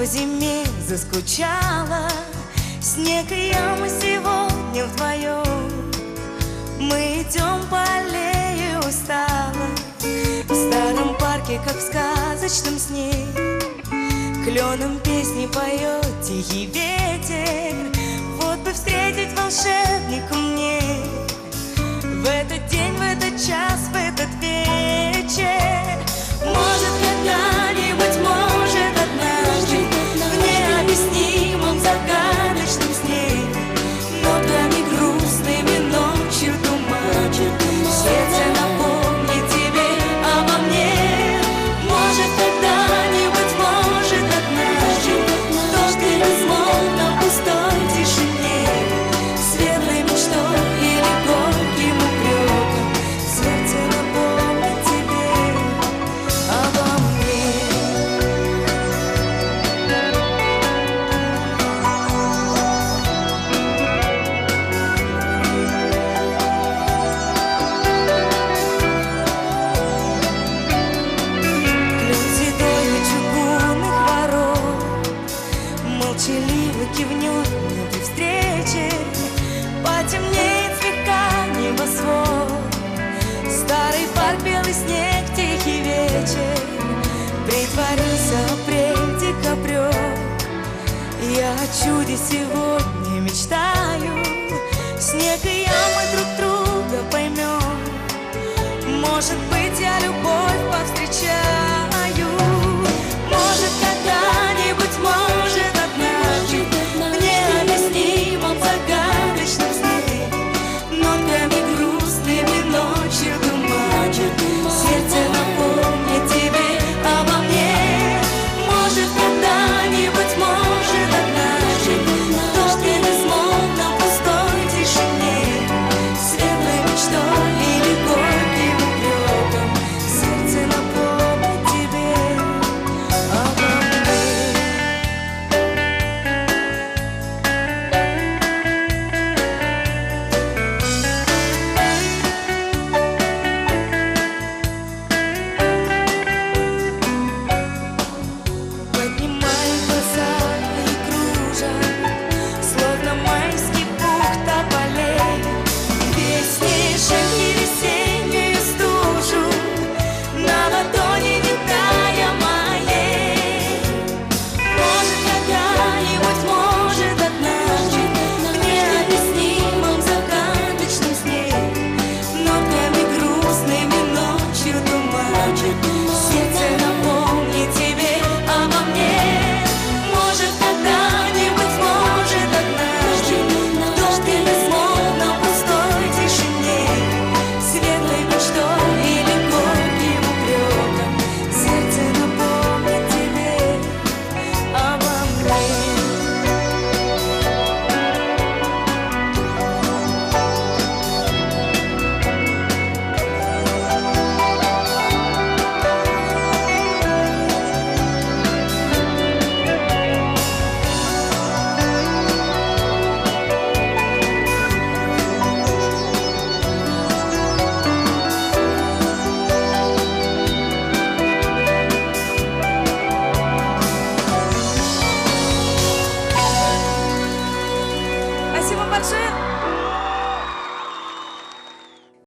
по зиме заскучала. Снег и я, мы сегодня вдвоем. Мы идем по аллее устало, в старом парке, как в сказочном сне. Кленом песни поет тихий ветер. Вот бы встретить волшебника мне в этот день, в этот час, в этот вечер. Может, когда-нибудь, может, однажды в необъяснимом загадочном сне, нотками грустными ночью туман, сердце напомнит тебе обо мне. Может, когда-нибудь, может, однажды только безмолвно пустой тишине, светлой мечтой или горьким упреком сердце напомнит тебе обо мне. Клен седой у чугунных ворот молчаливо кивнет мне при встрече. Потемнеет слегка небосвод, старый парк, белый снег, тихий вечер. Притворился апрель, декабрёк. Я о чуде сегодня мечтаю.